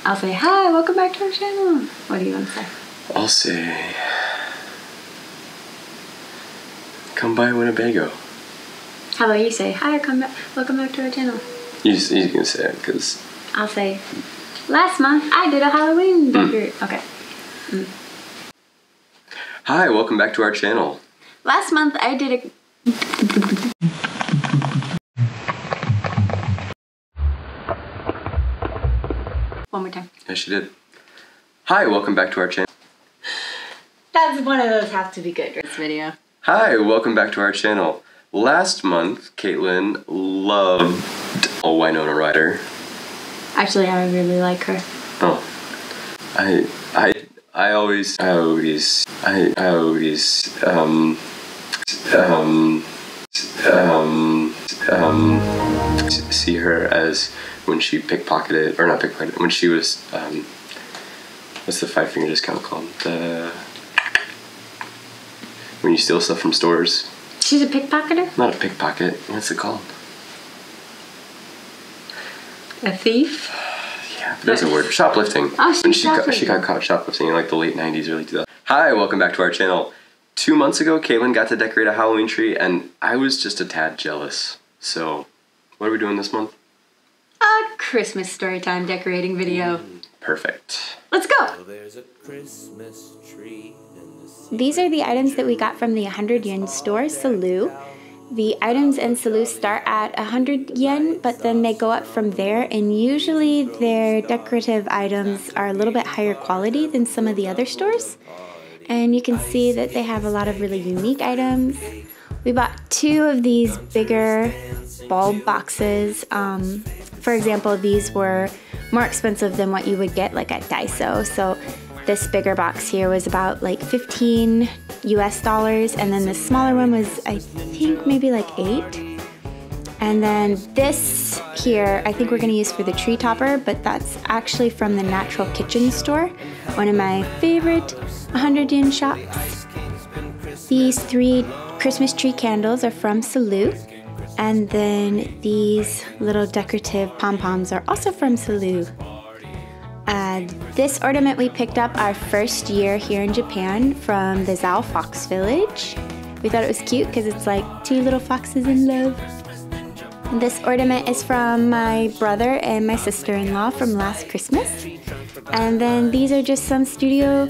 I'll say, hi, welcome back to our channel. What do you want to say? I'll say, come by Winnebago. How about you say, hi, welcome back to our channel. You can say it, because... I'll say, last month I did a Halloween decorate. Okay. Hi, welcome back to our channel. Last month I did a... One more time. Yes, she did. Hi, welcome back to our channel. That's one of those have to be good this video. Hi, welcome back to our channel. Last month, Caitlin loved a Winona Ryder. Actually, I really like her. Oh. I always see her as when she pickpocketed, or not pickpocketed, when she was, what's the 5-finger discount called? When you steal stuff from stores. She's a pickpocketer? Not a pickpocket, what's it called? A thief? Yeah, there's a word. Shoplifting. Oh, she got caught shoplifting in like the late 90s, early 2000s. Hi, welcome back to our channel. 2 months ago, Caitlin got to decorate a Halloween tree, and I was just a tad jealous. So, what are we doing this month? A Christmas storytime decorating video. Perfect. Let's go! There's a Christmas tree in the These are the items that we got from the 100 yen store, Salu. The items in Salu start at 100 yen, but then they go up from there, and usually their decorative items are a little bit higher quality than some of the other stores. And you can see that they have a lot of really unique items. We bought 2 of these bigger bulb boxes. For example, these were more expensive than what you would get like at Daiso. So this bigger box here was about like $15 US, and then the smaller one was, I think, maybe like 8. And then this here, I think we're gonna use for the tree topper, but that's actually from the Natural Kitchen store, one of my favorite 100 yen shops. These 3 Christmas tree candles are from Salu, and then these little decorative pom-poms are also from Salu. This ornament we picked up our first year here in Japan from the Zao Fox Village. We thought it was cute because it's like 2 little foxes in love. And this ornament is from my brother and my sister-in-law from last Christmas. And then these are just some Studio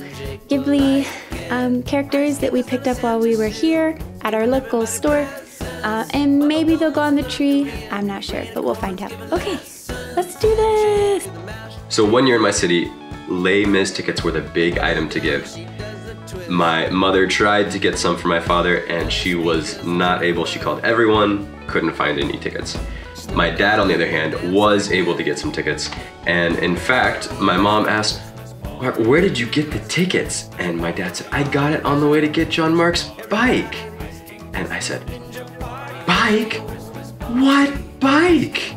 Ghibli characters that we picked up while we were here at our local store. And maybe they'll go on the tree. I'm not sure, but we'll find out. Okay, let's do this! So 1 year in my city, Les Mis tickets were the big item to give. My mother tried to get some for my father, and she was not able. She called everyone, couldn't find any tickets. My dad, on the other hand, was able to get some tickets. And in fact, my mom asked, where did you get the tickets? And my dad said, I got it on the way to get John Mark's bike. And I said, bike? What bike?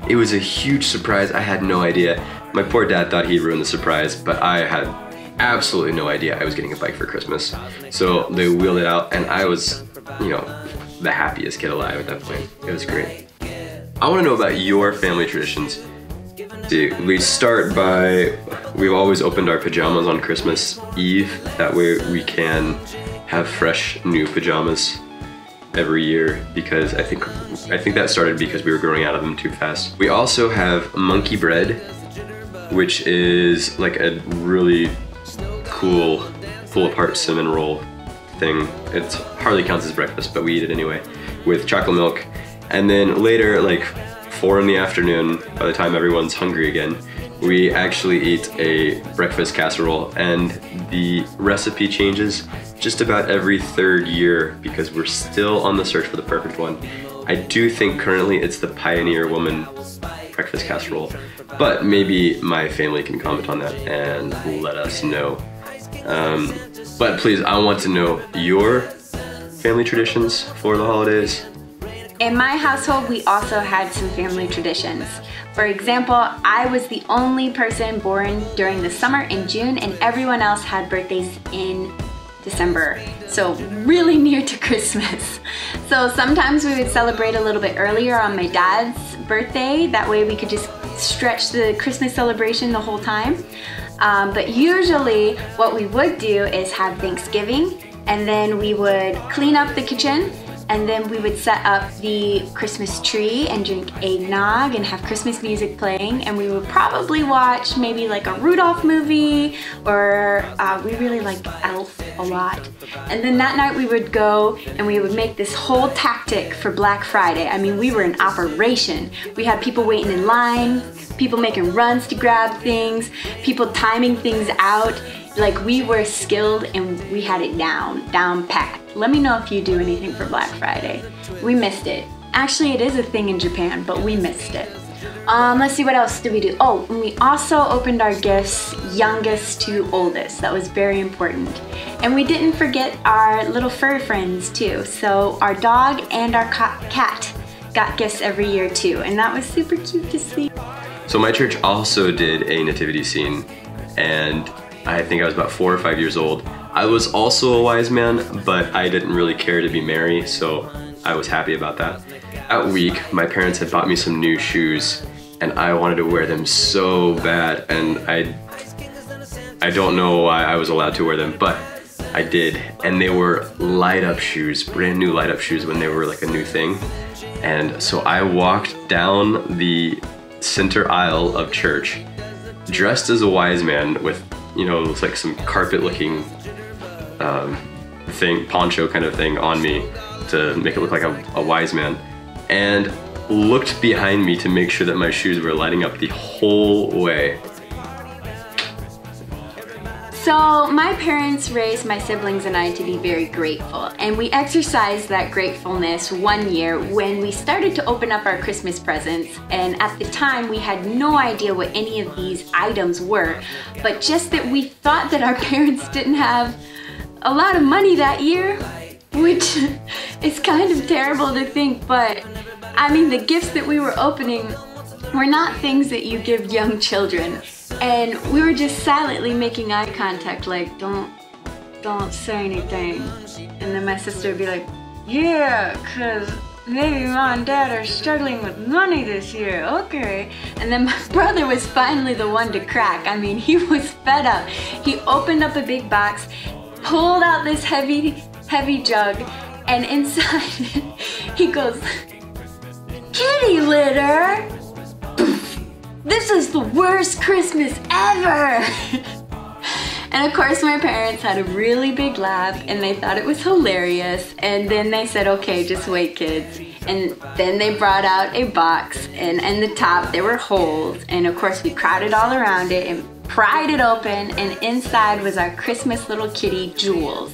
It was a huge surprise. I had no idea. My poor dad thought he ruined the surprise, but I had absolutely no idea I was getting a bike for Christmas. So they wheeled it out, and I was, you know, the happiest kid alive at that point. It was great. I want to know about your family traditions. See, we start by, we've always opened our pajamas on Christmas Eve. That way we can have fresh new pajamas every year, because I think that started because we were growing out of them too fast. We also have monkey bread, which is like a really cool pull-apart cinnamon roll thing. It hardly counts as breakfast, but we eat it anyway, with chocolate milk. And then later, like 4 in the afternoon, by the time everyone's hungry again, we actually eat a breakfast casserole, and the recipe changes just about every 3rd year because we're still on the search for the perfect one. I do think currently it's the Pioneer Woman breakfast casserole, but maybe my family can comment on that and let us know. But please, I want to know your family traditions for the holidays. In my household, we also had some family traditions. For example, I was the only person born during the summer in June, and everyone else had birthdays in December, so really near to Christmas. So sometimes we would celebrate a little bit earlier on my dad's birthday. That way we could just stretch the Christmas celebration the whole time. But usually what we would do is have Thanksgiving, and then we would clean up the kitchen, and then we would set up the Christmas tree and drink eggnog and have Christmas music playing, and we would probably watch maybe like a Rudolph movie, or we really liked Elf a lot. And then that night we would go and we would make this whole tactic for Black Friday. I mean, we were in operation. We had people waiting in line, people making runs to grab things, people timing things out. Like, we were skilled and we had it down pat. Let me know if you do anything for Black Friday. We missed it. Actually, it is a thing in Japan, but we missed it. Let's see, what else did we do? Oh, and we also opened our gifts youngest to oldest. That was very important. And we didn't forget our little fur friends too. So our dog and our cat got gifts every year too. And that was super cute to see. So my church also did a nativity scene, and I think I was about 4 or 5 years old. I was also a wise man, but I didn't really care to be Mary, so I was happy about that. That week, my parents had bought me some new shoes, and I wanted to wear them so bad, and I don't know why I was allowed to wear them, but I did. And they were light up shoes, brand new light up shoes when they were like a new thing. And so I walked down the center aisle of church, dressed as a wise man with, you know, looks like some carpet looking thing, poncho kind of thing on me to make it look like a wise man, and looked behind me to make sure that my shoes were lighting up the whole way. So my parents raised my siblings and I to be very grateful, and we exercised that gratefulness one year when we started to open up our Christmas presents. And at the time we had no idea what any of these items were, but just that we thought that our parents didn't have a lot of money that year, which is kind of terrible to think, but I mean, the gifts that we were opening were not things that you give young children. And we were just silently making eye contact, like, don't say anything. And then my sister would be like, yeah, cause maybe mom and dad are struggling with money this year, okay. And then my brother was finally the one to crack. I mean, he was fed up. He opened up a big box, pulled out this heavy jug, and inside he goes, kitty litter! This is the worst Christmas ever! And of course my parents had a really big laugh and they thought it was hilarious, and then they said, okay, just wait kids. And then they brought out a box, and in the top there were holes, and of course we crowded all around it and pried it open, and inside was our Christmas little kitty, Jules.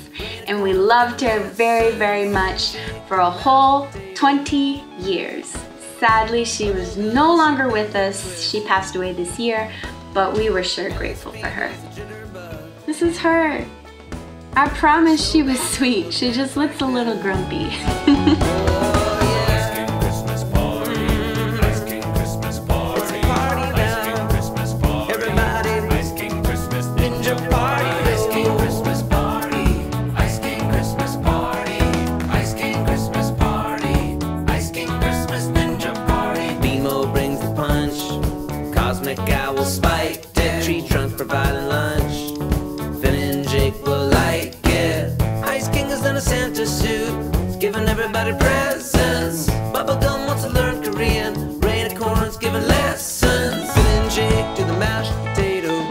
And we loved her very, very much for a whole 20 years. Sadly, she was no longer with us. She passed away this year, but we were sure grateful for her. This is her. I promise she was sweet. She just looks a little grumpy. Providing lunch, Finn and Jake will like it. Ice King is in a Santa suit, he's giving everybody presents. Bubblegum wants to learn Korean, Rain Acorn's giving lessons. Finn and Jake do the mashed potato,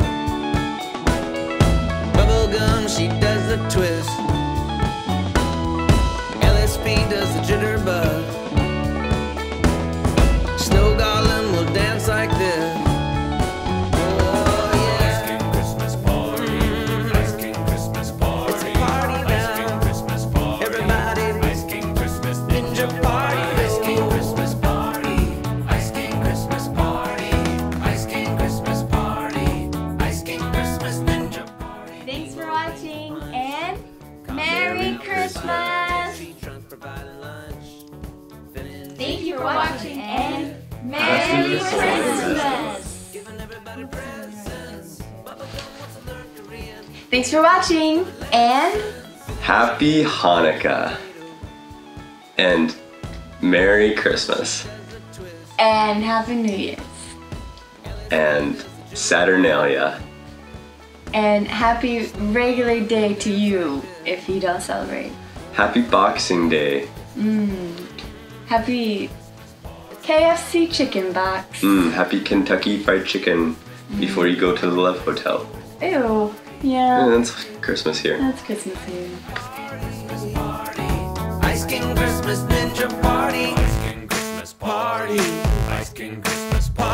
Bubblegum, she does the twist, LSP does the jitterbug, Snow Golem will dance like this. Thank you for watching, and Merry Christmas! Thanks for watching, and Happy Hanukkah and Merry Christmas. And Happy New Year's. and Saturnalia. And happy regular day to you if you don't celebrate. Happy Boxing Day. Happy KFC chicken box. Happy Kentucky Fried Chicken before you go to the Love Hotel. Ew. Yeah. That's Christmas here. That's Christmas here. Ice King Christmas Ninja Party. Ice King Christmas Party. Ice King Christmas Party.